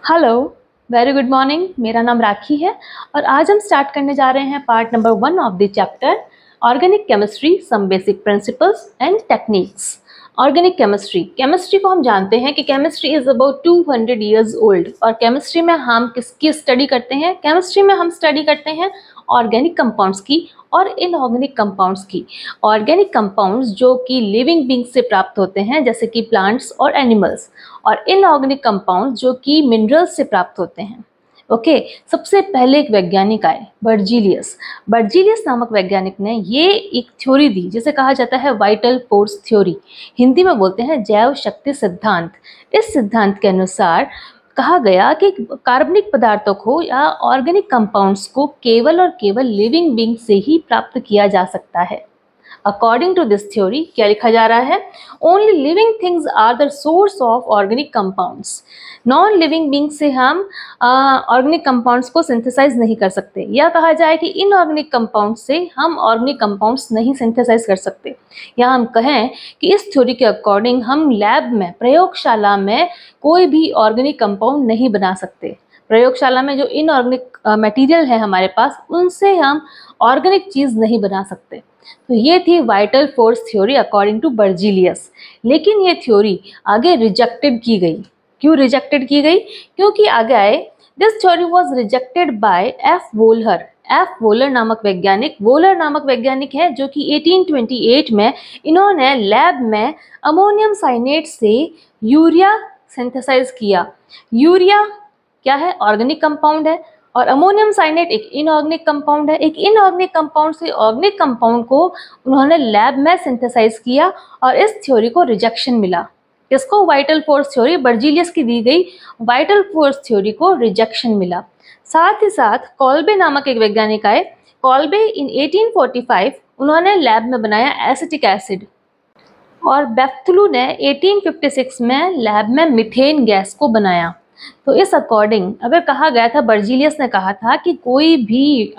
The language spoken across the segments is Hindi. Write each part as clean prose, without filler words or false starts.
Hello, very good morning. मेरा नाम राखी है और आज हम स्टार्ट करने जा रहे हैं part number 1 of the chapter organic chemistry, some basic principles and techniques. Organic chemistry को हम जानते हैं कि chemistry is about 200 years old. और केमिस्ट्री में हम किसकी स्टडी करते हैं? केमिस्ट्री में हम स्टडी करते हैं ऑर्गेनिक कंपाउंड्स की और इनऑर्गेनिक कंपाउंड्स की। ऑर्गेनिक कंपाउंड्स जो कि लिविंग बींग से प्राप्त होते हैं जैसे कि प्लांट्स और एनिमल्स, और इनऑर्गेनिक कंपाउंड्स जो कि मिनरल्स से प्राप्त होते हैं। ओके, सबसे पहले एक वैज्ञानिक आए, बर्जीलियस नामक वैज्ञानिक ने ये एक थ्योरी दी जिसे कहा जाता है वाइटल फोर्स थ्योरी। हिंदी में बोलते हैं जैव शक्ति सिद्धांत। इस सिद्धांत के अनुसार कहा गया कि कार्बनिक पदार्थों को या ऑर्गेनिक कंपाउंड्स को केवल और केवल लिविंग बींग से ही प्राप्त किया जा सकता है। अकॉर्डिंग टू दिस थ्योरी क्या लिखा जा रहा है? Only living things are the source of organic compounds. Non living being से हम ऑर्गेनिक कंपाउंड्स को सिंथेसाइज नहीं कर सकते, या कहा जाए कि इनऑर्गेनिक कंपाउंड से हम ऑर्गेनिक कंपाउंड्स नहीं सिंथेसाइज कर सकते। या हम कहें कि इस थ्योरी के अकॉर्डिंग हम लैब में, प्रयोगशाला में कोई भी ऑर्गेनिक कंपाउंड नहीं बना सकते। प्रयोगशाला में जो इनऑर्गेनिक मटेरियल है हमारे पास, उनसे हम ऑर्गेनिक चीज़ नहीं बना सकते। तो ये थी vital force theory according to Berzelius. लेकिन ये थ्योरी आगे रिजेक्टेड की गई। क्यों रिजेक्टेड की गई? क्योंकि आगे आए, this theory was rejected by F volar. F volar नामक वैज्ञानिक है जो कि 1828 में इन्होंने लैब में अमोनियम साइनेट से यूरिया सिंथेसाइज किया। यूरिया क्या है? ऑर्गेनिक कंपाउंड है, और अमोनियम साइनेट एक इनऑर्गेनिक कंपाउंड है। एक इनऑर्गेनिक कंपाउंड से ऑर्गेनिक कंपाउंड को उन्होंने लैब में सिंथेसाइज किया और इस थ्योरी को रिजेक्शन मिला। किसको? वाइटल फोर्स थ्योरी, बर्जीलियस की दी गई वाइटल फोर्स थ्योरी को रिजेक्शन मिला। साथ ही साथ कॉल्बे नामक एक वैज्ञानिक आए। कॉल्बे इन 1845 उन्होंने लैब में बनाया एसिटिक एसिड, और बेफ्थलू ने 1856 में लैब में मीथेन गैस को बनाया। तो इस अकॉर्डिंग अगर कहा गया था, बर्जीलियस ने कहा था कि कोई भी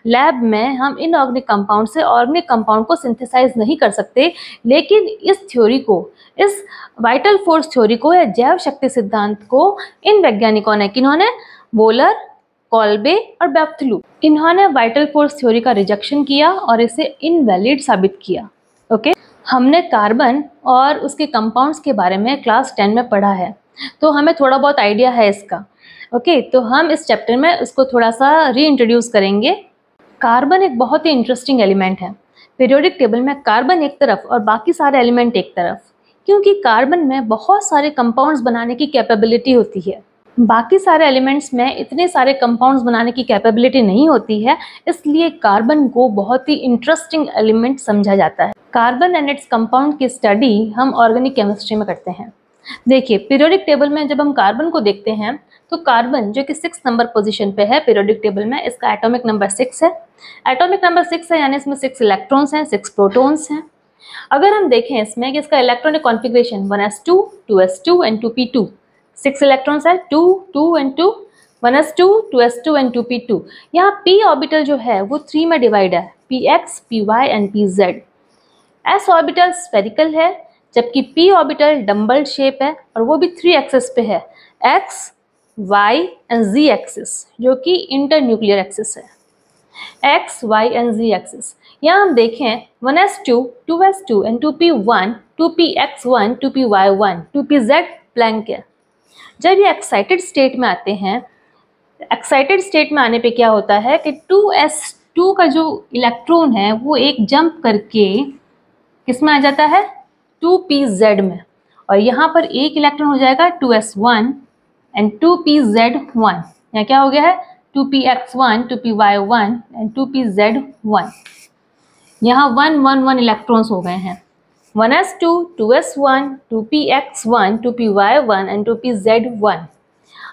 लैब में हम इनऑर्गेनिक कंपाउंड से ऑर्गेनिक कंपाउंड को सिंथेसाइज नहीं कर सकते। लेकिन इस थ्योरी को, इस वाइटल फोर्स थ्योरी को या जैव शक्ति सिद्धांत को इन वैज्ञानिकों ने, किन्होंने? वोलर, कॉल्बे और बेफ्थलू, इन्होंने वाइटल फोर्स थ्योरी का रिजेक्शन किया और इसे इनवैलिड साबित किया। ओके, हमने कार्बन और उसके कंपाउंड्स के बारे में क्लास 10 में पढ़ा है, तो हमें थोड़ा बहुत आइडिया है इसका। ओके, तो हम इस चैप्टर में इसको थोड़ा सा रीइंट्रोड्यूस करेंगे। कार्बन एक बहुत ही इंटरेस्टिंग एलिमेंट है। पीरियोडिक टेबल में कार्बन एक तरफ और बाकी सारे एलिमेंट एक तरफ, क्योंकि कार्बन में बहुत सारे कंपाउंड्स बनाने की कैपेबिलिटी होती है। बाकी सारे एलिमेंट्स में इतने सारे कंपाउंड्स बनाने की कैपेबिलिटी नहीं होती है, इसलिए कार्बन को बहुत ही इंटरेस्टिंग एलिमेंट समझा जाता है। कार्बन एंड इट्स कंपाउंड की स्टडी हम ऑर्गेनिक केमिस्ट्री में करते हैं। देखिए, पीरियोडिक टेबल में जब हम कार्बन को देखते हैं तो कार्बन जो कि 6 नंबर पोजीशन पे है पीरियोडिक टेबल में, इसका एटॉमिक नंबर 6 है। एटॉमिक नंबर 6 है यानी इसमें 6 इलेक्ट्रॉन्स हैं, 6 प्रोटॉन्स हैं। अगर हम देखें इसमें कि इसका electronic configuration 1s2, 2s2 and 2p2, 6 electrons है, 2, 2 and 2, 1s2, 2s2 and 2p2। यहाँ p ऑर्बिटल जो है वो 3 में डिवाइड है, px, py and pz। s orbital spherical है, जबकि p ऑर्बिटल डम्बल शेप है और वो भी 3 एक्सिस पे है, x, y and z axis, जो कि इंटरन्यूक्लियर एक्सिस है। x, y and z axis. यहाँ हम देखें 1s2, 2s2 and 2p1, 2px1, 2py1, 2pz blank है। जब ये एक्साइटेड स्टेट में आते हैं, एक्साइटेड स्टेट में आने पे क्या होता है कि 2s2 का जो इलेक्ट्रॉन है वो एक जंप करके किस में आ जाता है? 2pz में, और यहाँ पर एक इलेक्ट्रॉन हो जाएगा 2s1 एंड 2pz1। यहाँ क्या हो गया है? 2px1, 2py1 and 2pz1। यहाँ 1, 1, 1 इलेक्ट्रॉन्स हो गए हैं। 1s2, 2s1, 2px1, 2py1 and 2pz1।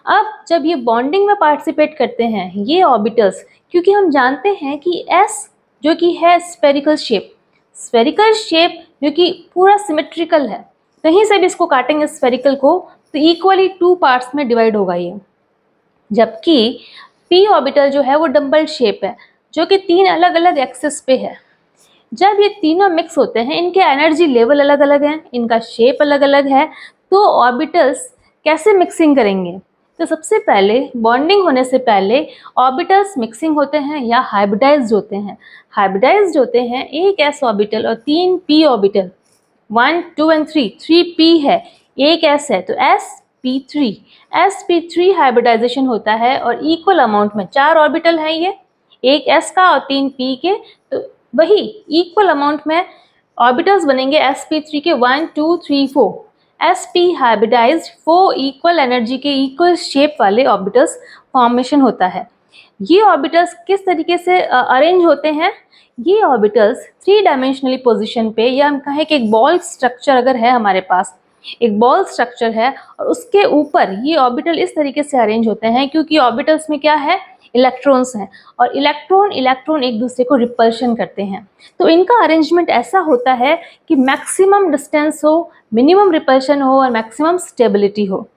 अब जब ये बॉन्डिंग में पार्टिसिपेट करते हैं ये ऑर्बिटल्स, क्योंकि हम जानते हैं कि s जो कि है स्फेरिकल शेप जो कि पूरा सिमेट्रिकल है, कहीं से भी इसको काटेंगे स्फेरिकल को तो इक्वली 2 पार्ट्स में डिवाइड होगा ये। जबकि p ऑर्बिटल जो है वो डम्बल शेप है, जो कि 3 अलग अलग एक्सिस पे है। जब ये तीनों मिक्स होते हैं, इनके एनर्जी लेवल अलग अलग हैं, इनका शेप अलग अलग है, तो ऑर्बिटल्स कैसे मिक्सिंग करेंगे? तो सबसे पहले बॉन्डिंग होने से पहले ऑर्बिटल्स मिक्सिंग होते हैं या हाइब्रिडाइज्ड होते हैं। हाइब्रिडाइज्ड होते हैं एक s ऑर्बिटल और 3 p ऑर्बिटल, 1, 2 एंड 3 p है, एक s है तो sp3। sp3 हाइब्रिडाइजेशन होता है और इक्वल अमाउंट में 4 ऑर्बिटल हैं ये, एक s का और 3 p के, तो वही इक्वल अमाउंट में ऑर्बिटल्स बनेंगे sp3 के 1, 2, 3, 4। sp हाइब्रिडाइज्ड 4 इक्वल एनर्जी के इक्वल शेप वाले ऑर्बिटल्स फॉर्मेशन होता है। ये ऑर्बिटल्स किस तरीके से अरेंज होते हैं? ये ऑर्बिटल्स 3 डायमेंशनली पोजीशन पे, या हम कहें कि एक बॉल स्ट्रक्चर अगर है हमारे पास, एक बॉल स्ट्रक्चर है और उसके ऊपर ये ऑर्बिटल इस तरीके से अरेंज होते हैं, क्योंकि ऑर्बिटल्स में क्या है, इलेक्ट्रॉन्स हैं और इलेक्ट्रॉन एक दूसरे को रिपल्शन करते हैं। तो इनका अरेंजमेंट ऐसा होता है कि मैक्सिमम डिस्टेंस हो, मिनिमम रिपल्शन हो और मैक्सिमम स्टेबिलिटी हो।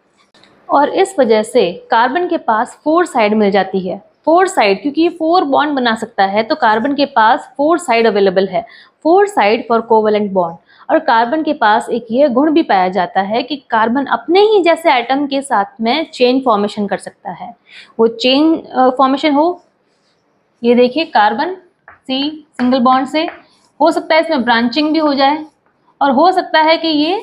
और इस वजह से कार्बन के पास 4 साइड मिल जाती है। 4 साइड, क्योंकि ये 4 बॉन्ड बना सकता है तो कार्बन के पास 4 साइड अवेलेबल है, 4 साइड फॉर कोवेलेंट बॉन्ड। और कार्बन के पास एक ये गुण भी पाया जाता है कि कार्बन अपने ही जैसे एटम के साथ में चेन फॉर्मेशन कर सकता है। वो चेन फॉर्मेशन हो, ये देखिए कार्बन सी सिंगल बॉन्ड से, हो सकता है इसमें ब्रांचिंग भी हो जाए और हो सकता है कि ये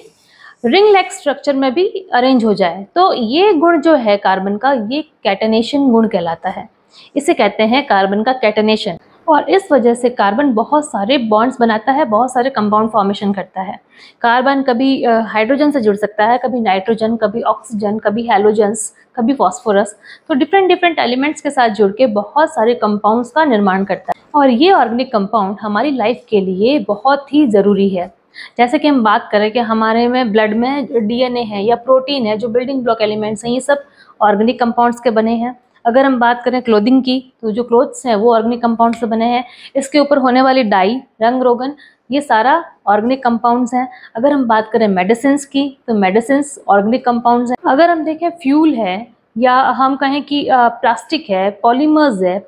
रिंग लाइक स्ट्रक्चर में भी अरेंज हो जाए। तो ये गुण जो है कार्बन का, ये कैटनेशन गुण कहलाता है, इसे कहते हैं कार्बन का कैटनेशन। और इस वजह से कार्बन बहुत सारे बॉन्ड्स बनाता है, बहुत सारे कंपाउंड फॉर्मेशन करता है। कार्बन कभी हाइड्रोजन से जुड़ सकता है, कभी नाइट्रोजन, कभी ऑक्सीजन, कभी हैलोजेंस, कभी फॉस्फोरस। तो डिफरेंट एलिमेंट्स के साथ जुड़ के बहुत सारे कंपाउंड्स का निर्माण करता है। और ये ऑर्गेनिक कंपाउंड हमारी लाइफ के लिए बहुत ही ज़रूरी है। जैसे कि हम बात करें कि हमारे में ब्लड में DNA है या प्रोटीन है, जो बिल्डिंग ब्लॉक एलिमेंट्स हैं, ये सब ऑर्गेनिक कंपाउंड्स के बने हैं। अगर हम बात करें क्लोथिंग की, तो जो क्लोथ्स हैं वो ऑर्गेनिक कंपाउंड से बने हैं। इसके ऊपर होने वाली डाई, रंग रोगन, ये सारा ऑर्गेनिक कंपाउंड्स हैं। अगर हम बात करें मेडिसिन की, तो मेडिसिन ऑर्गेनिक कंपाउंड्स हैं। अगर हम देखें फ्यूल है, या हम कहें कि प्लास्टिक है, पॉलीमर्स है,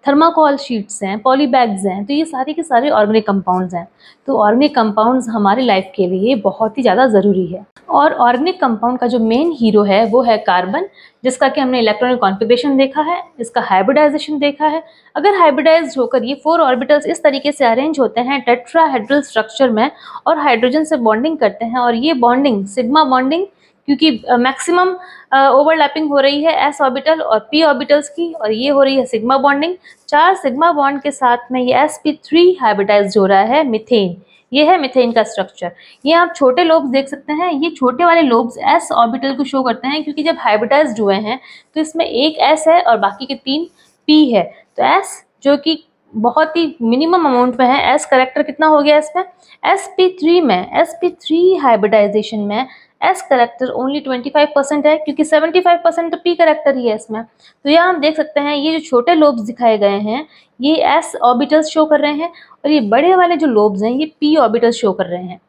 थर्माकोल शीट्स हैं, पॉली बैग्स हैं, तो ये सारे के सारे ऑर्गेनिक कंपाउंड्स हैं। तो ऑर्गेनिक कंपाउंड्स हमारी लाइफ के लिए बहुत ही ज़्यादा ज़रूरी है। और ऑर्गेनिक कंपाउंड का जो मेन हीरो है वो है कार्बन, जिसका कि हमने इलेक्ट्रॉनिक कॉन्फ़िगरेशन देखा है, इसका हाइब्रिडाइजेशन देखा है। अगर हाइब्रिडाइज होकर ये 4 ऑर्बिटल्स इस तरीके से अरेंज होते हैं टेट्राहेड्रल स्ट्रक्चर में और हाइड्रोजन से बॉन्डिंग करते हैं, और ये बॉन्डिंग सिग्मा बॉन्डिंग, क्योंकि मैक्सिमम ओवरलैपिंग हो रही है s ऑर्बिटल और p ऑर्बिटल्स की, और ये हो रही है सिग्मा बॉन्डिंग। 4 सिग्मा बॉन्ड के साथ में ये sp3 हाइब्रिडाइज हो रहा है मीथेन। ये है मीथेन का स्ट्रक्चर। ये आप छोटे लोब्स देख सकते हैं, ये छोटे वाले लोब्स s ऑर्बिटल को शो करते हैं, क्योंकि जब हाइब्रिडाइज्ड हुए हैं तो इसमें एक s है और बाकी के 3 p है। तो s जो कि बहुत ही मिनिमम अमाउंट में है, s करेक्टर कितना हो गया इसमें, sp3 में, sp3 हाइब्रिडाइजेशन में s करेक्टर ओनली 25% है, क्योंकि 75% तो p करेक्टर ही है इसमें। तो यहाँ हम देख सकते हैं ये जो छोटे लोब्स दिखाए गए हैं ये s ऑर्बिटल्स शो कर रहे हैं, और ये बड़े वाले जो लोब्स हैं ये p ऑर्बिटल्स शो कर रहे हैं।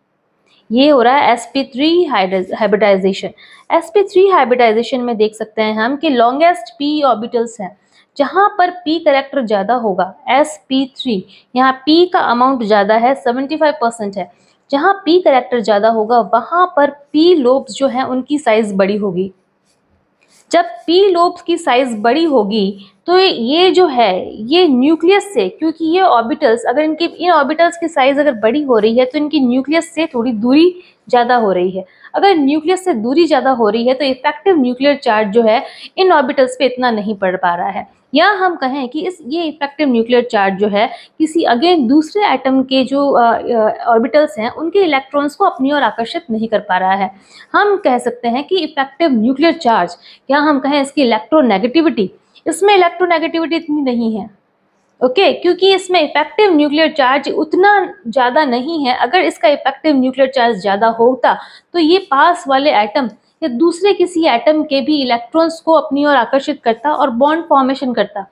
ये हो रहा है sp3 हाइब्रिडाइजेशन। sp3 हाइब्रिडाइजेशन में देख सकते हैं हम कि लॉन्गेस्ट p ऑर्बिटल्स हैं, जहाँ पर p करेक्टर ज़्यादा होगा sp3, यहाँ p का अमाउंट ज़्यादा है, 75% है। जहाँ p करेक्टर ज़्यादा होगा वहाँ पर p लोब्स जो हैं उनकी साइज़ बड़ी होगी। जब p लोब्स की साइज़ बड़ी होगी तो ये जो है ये न्यूक्लियस से, क्योंकि ये ऑर्बिटल्स, अगर इन ऑर्बिटल्स की साइज़ अगर बड़ी हो रही है तो इनकी न्यूक्लियस से थोड़ी दूरी ज़्यादा हो रही है। अगर न्यूक्लियस से दूरी ज़्यादा हो रही है तो इफेक्टिव न्यूक्लियर चार्ज जो है इन ऑर्बिटल्स पे इतना नहीं पड़ पा रहा है, या हम कहें कि ये इफेक्टिव न्यूक्लियर चार्ज जो है किसी अगेन दूसरे एटम के जो ऑर्बिटल्स हैं उनके इलेक्ट्रॉन्स को अपनी ओर आकर्षित नहीं कर पा रहा है। हम कह सकते हैं कि इफेक्टिव न्यूक्लियर चार्ज, या हम कहें इसकी इलेक्ट्रोनेगेटिविटी, इसमें इलेक्ट्रोनेगेटिविटी इतनी नहीं है, ओके, क्योंकि इसमें इफेक्टिव न्यूक्लियर चार्ज उतना ज़्यादा नहीं है। अगर इसका इफेक्टिव न्यूक्लियर चार्ज ज़्यादा होता तो ये पास वाले एटम या दूसरे किसी एटम के भी इलेक्ट्रॉन्स को अपनी ओर आकर्षित करता और बॉन्ड फॉर्मेशन करता।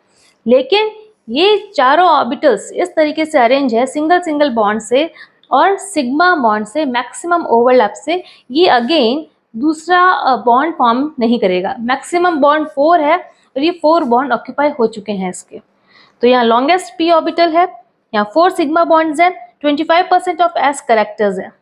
लेकिन ये चारों ऑर्बिटल्स इस तरीके से अरेंज है सिंगल बॉन्ड से और सिग्मा बॉन्ड से, मैक्सिमम ओवरलैप से, ये अगेन दूसरा बॉन्ड फॉर्म नहीं करेगा। मैक्सिमम बॉन्ड 4 है और ये 4 बॉन्ड ऑक्यूपाई हो चुके हैं इसके। तो यहाँ लॉन्गेस्ट p ऑर्बिटल है, यहाँ 4 सिग्मा बॉन्ड्स हैं, 25% ऑफ s करेक्टर्स हैं।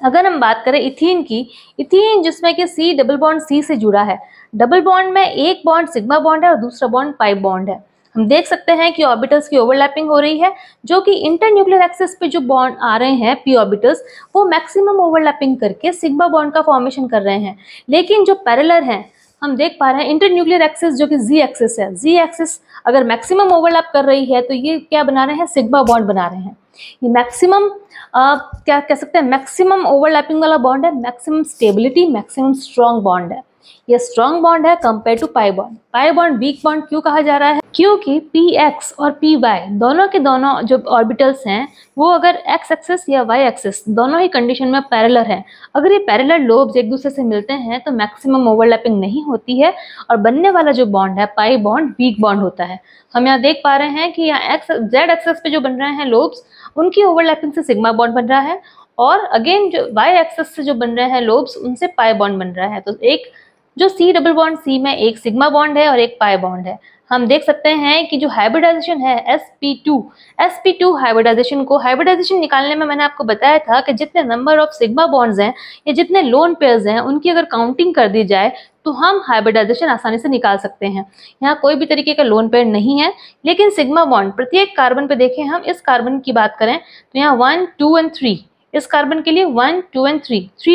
अगर हम बात करें इथीन की, इथीन जिसमें कि C डबल बॉन्ड C से जुड़ा है, डबल बॉन्ड में एक बॉन्ड सिग्मा बॉन्ड है और दूसरा बॉन्ड पाई बॉन्ड है। हम देख सकते हैं कि ऑर्बिटल्स की ओवरलैपिंग हो रही है, जो कि इंटरन्यूक्लियर एक्सिस पे जो बॉन्ड आ रहे हैं पी ऑर्बिटल्स, वो मैक्सिमम ओवरलैपिंग करके सिग्मा बॉन्ड का फॉर्मेशन कर रहे हैं। लेकिन जो पैरेलल हैं, हम देख पा रहे हैं इंटरन्यूक्लियर एक्सिस जो कि जी एक्सिस है, जी एक्सिस अगर मैक्सिमम ओवरलैप कर रही है तो ये क्या बना रहे हैं, सिग्मा बॉन्ड बना रहे हैं। ये मैक्सिमम क्या कह सकते हैं, मैक्सिमम ओवरलैपिंग वाला बॉन्ड है, maximum stability, maximum strong bond है। ये स्ट्रॉन्ग बॉन्ड है compare to pi bond. Pi bond weak bond क्यों कहा जा रहा है, क्योंकि पी एक्स और पी वाई दोनों के दोनों जो ऑर्बिटल्स हैं वो अगर एक्स एक्सिस या वाई एक्सिस दोनों ही कंडीशन में पैरेलल हैं, अगर ये पैरेलल लोब्स एक दूसरे से मिलते हैं तो मैक्सिमम ओवरलैपिंग नहीं होती है और बनने वाला जो बॉन्ड है पाई बॉन्ड वीक बॉन्ड होता है। हम यहाँ देख पा रहे हैं कि यहाँ एक्स जेड एक्सिस पे जो बन रहे हैं लोब्स, उनकी ओवरलैपिंग से सिग्मा बॉन्ड बन रहा है, और अगेन जो वाई एक्सिस से जो बन रहे हैं लोब्स, उनसे पाई बॉन्ड बन रहा है। तो एक जो सी डबल बॉन्ड सी में एक सिग्मा बॉन्ड है और एक पाई बॉन्ड है। हम देख सकते हैं कि जो हाइब्रिडाइजेशन है sp2 हाइब्रिडाइजेशन को हाइब्रिडाइजेशन निकालने में मैंने आपको बताया था कि जितने नंबर ऑफ सिग्मा बॉन्ड्स हैं या जितने लोन पेयर्स हैं उनकी अगर काउंटिंग कर दी जाए तो हम हाइब्रिडाइजेशन आसानी से निकाल सकते हैं। यहाँ कोई भी तरीके का लोन पेयर नहीं है, लेकिन सिग्मा बॉन्ड प्रत्येक कार्बन पे देखें, हम इस कार्बन की बात करें तो यहाँ 1, 2 और 3, इस कार्बन के लिए 1, 2 और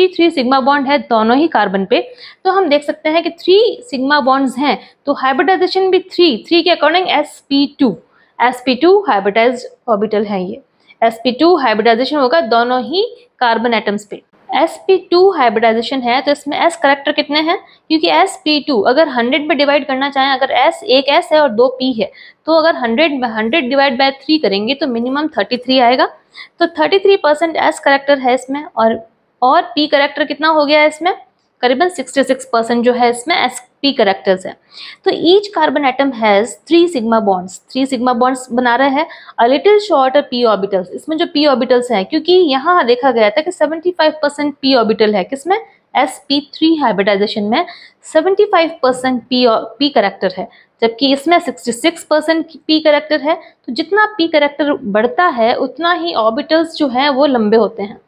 3 सिग्मा बॉन्ड है दोनों ही कार्बन पे। तो हम देख सकते हैं कि 3 सिग्मा बॉन्ड्स हैं, तो हाइब्रिडाइजेशन भी 3 के अकॉर्डिंग sp2 हाइब्रिडाइज्ड ऑर्बिटल है। ये sp2 हाइब्रिडाइजेशन होगा दोनों ही कार्बन एटम्स पे। sp2 हाइब्रिडाइजेशन है तो इसमें s करेक्टर कितने हैं, क्योंकि sp2 अगर 100 में डिवाइड करना चाहें, अगर s एक s है और 2 p है, तो अगर 100 डिवाइड बाय 3 करेंगे तो मिनिमम 33 आएगा। तो 33% s करेक्टर है इसमें, और p करेक्टर कितना हो गया है इसमें, करीबन 66% जो है इसमें sp करेक्टर्स है। तो each carbon atom has 3 sigma bonds बना रहे हैं, a little shorter p orbitals. इसमें जो p ऑर्बिटल्स हैं, क्योंकि यहाँ देखा गया था कि 75% p ऑर्बिटल है, किसमें, sp3 हाइब्रिडाइजेशन में 75% p करेक्टर है, जबकि इसमें 66% p करेक्टर है। तो जितना p करेक्टर बढ़ता है उतना ही ऑर्बिटल्स जो हैं वो लंबे होते हैं,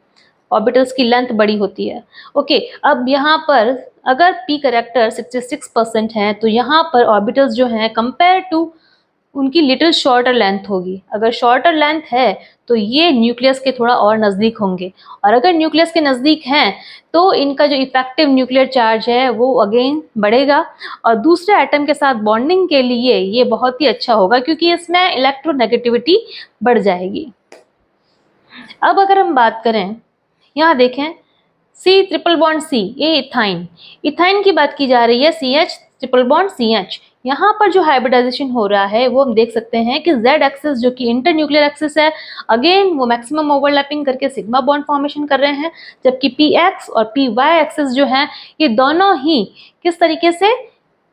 ऑर्बिटल्स की लेंथ बड़ी होती है। ओके, अब यहाँ पर अगर p करेक्टर 66% हैं तो यहाँ पर ऑर्बिटल्स जो हैं कंपेयर टू उनकी लिटिल शॉर्टर लेंथ होगी। अगर शॉर्टर लेंथ है तो ये न्यूक्लियस के थोड़ा और नज़दीक होंगे, और अगर न्यूक्लियस के नज़दीक हैं तो इनका जो इफेक्टिव न्यूक्लियर चार्ज है वो अगेन बढ़ेगा, और दूसरे एटम के साथ बॉन्डिंग के लिए ये बहुत ही अच्छा होगा, क्योंकि इसमें इलेक्ट्रोनेगेटिविटी बढ़ जाएगी। अब अगर हम बात करें, यहाँ देखें C ट्रिपल बॉन्ड C, ये इथाइन की बात की जा रही है, CH ट्रिपल बॉन्ड CH। यहाँ पर जो हाइब्रिडाइजेशन हो रहा है वो हम देख सकते हैं कि Z एक्सिस जो कि इंटरन्यूक्लियर एक्सिस है, अगेन वो मैक्सिमम ओवरलैपिंग करके सिग्मा बॉन्ड फॉर्मेशन कर रहे हैं, जबकि PX और PY एक्सिस जो हैं ये दोनों ही किस तरीके से,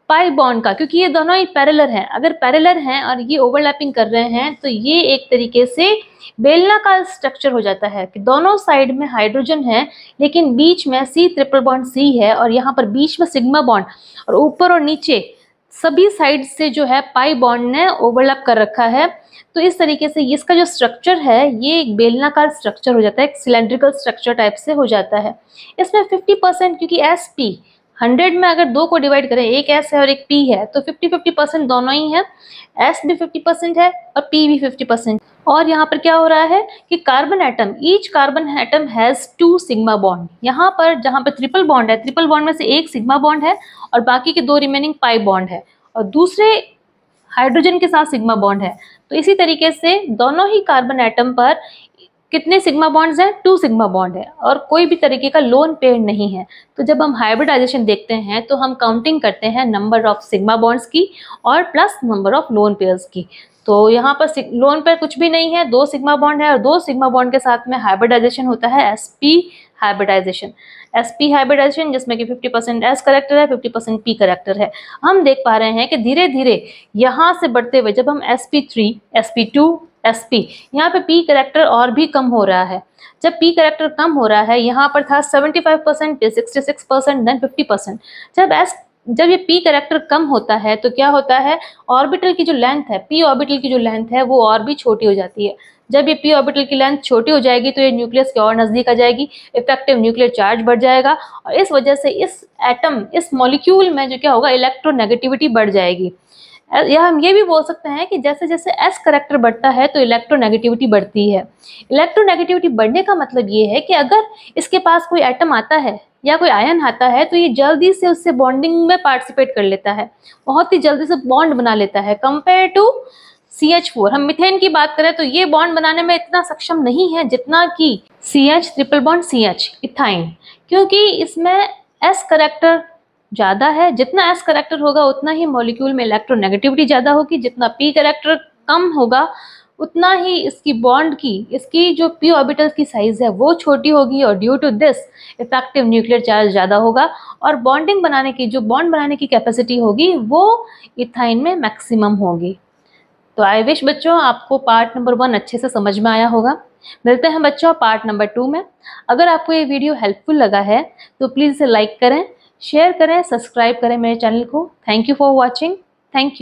पाई बॉन्ड का, क्योंकि ये दोनों ही पैरेलल हैं। अगर पैरेलल हैं और ये ओवरलैपिंग कर रहे हैं तो ये एक तरीके से बेलनाकार स्ट्रक्चर हो जाता है कि दोनों साइड में हाइड्रोजन है, लेकिन बीच में C ट्रिपल बॉन्ड C है, और यहाँ पर बीच में सिग्मा बॉन्ड, और ऊपर और नीचे सभी साइड से जो है पाई बॉन्ड ने ओवरलैप कर रखा है। तो इस तरीके से इसका जो स्ट्रक्चर है ये एक बेलनाकार स्ट्रक्चर हो जाता है, एक सिलेंड्रिकल स्ट्रक्चर टाइप से हो जाता है। इसमें 50%, क्योंकि sp 100 में अगर 2 को डिवाइड करें, एक s है और एक p है, तो 50-50% दोनों ही है, s भी 50% है और p भी 50%। और यहाँ पर क्या हो रहा है कि carbon atom, each carbon atom has 2 sigma bond. यहाँ पर जहाँ पर ट्रिपल बॉन्ड है, ट्रिपल बॉन्ड में से एक सिग्मा बॉन्ड है और बाकी के 2 रिमेनिंग पाई बॉन्ड है, और दूसरे हाइड्रोजन के साथ सिग्मा बॉन्ड है। तो इसी तरीके से दोनों ही कार्बन एटम पर कितने सिग्मा बॉन्ड्स हैं, 2 सिग्मा बॉन्ड है, और कोई भी तरीके का लोन पेयर नहीं है। तो जब हम हाइब्रिडाइजेशन देखते हैं तो हम काउंटिंग करते हैं नंबर ऑफ सिग्मा बॉन्ड्स की और plus number of lone pairs की। तो यहाँ पर लोन पेयर कुछ भी नहीं है, 2 सिग्मा बॉन्ड है, और 2 सिग्मा बॉन्ड के साथ में हाइब्रिडाइजेशन होता है sp हाइब्रिडाइजेशन, जिसमें कि 50% s करेक्टर है, 50% p करेक्टर है। हम देख पा रहे हैं कि धीरे धीरे यहाँ से बढ़ते हुए जब हम sp3, sp2, sp, यहाँ पे p करेक्टर और भी कम हो रहा है। जब p करेक्टर कम हो रहा है, यहाँ पर था 75%, 66%, देन 50%। जब ये p करेक्टर कम होता है तो क्या होता है, ऑर्बिटल की जो लेंथ है, p ऑर्बिटल की जो लेंथ है वो और भी छोटी हो जाती है। जब ये p ऑर्बिटल की लेंथ छोटी हो जाएगी तो ये न्यूक्लियस के और नज़दीक आ जाएगी, इफेक्टिव न्यूक्लियर चार्ज बढ़ जाएगा और इस वजह से इस एटम, इस मॉलिक्यूल में जो क्या होगा, इलेक्ट्रोनेगेटिविटी बढ़ जाएगी। या हम ये भी बोल सकते हैं कि जैसे जैसे s करैक्टर बढ़ता है तो इलेक्ट्रोनेगेटिविटी बढ़ती है। इलेक्ट्रोनेगेटिविटी बढ़ने का मतलब ये है कि अगर इसके पास कोई एटम आता है या कोई आयन आता है तो ये जल्दी से उससे बॉन्डिंग में पार्टिसिपेट कर लेता है, बहुत ही जल्दी से बॉन्ड बना लेता है कंपेयर टू CH4। हम मीथेन की बात करें तो ये बॉन्ड बनाने में इतना सक्षम नहीं है जितना कि CH triple bond CH ethyne, क्योंकि इसमें S करैक्टर ज़्यादा है। जितना S करैक्टर होगा उतना ही मॉलिक्यूल में इलेक्ट्रोनेगेटिविटी ज़्यादा होगी, जितना P करैक्टर कम होगा उतना ही इसकी बॉन्ड की, इसकी जो p ऑर्बिटल की साइज़ है वो छोटी होगी और due to this effective nuclear charge ज़्यादा होगा और बॉन्डिंग बनाने की, जो बॉन्ड बनाने की कैपेसिटी होगी वो इथाइन में मैक्सिमम होगी। तो आई विश बच्चों आपको पार्ट नंबर 1 अच्छे से समझ में आया होगा। मिलते हैं बच्चों पार्ट नंबर 2 में। अगर आपको ये वीडियो हेल्पफुल लगा है तो प्लीज़ इसे लाइक करें, शेयर करें, सब्सक्राइब करें मेरे चैनल को। Thank you for watching. Thank you.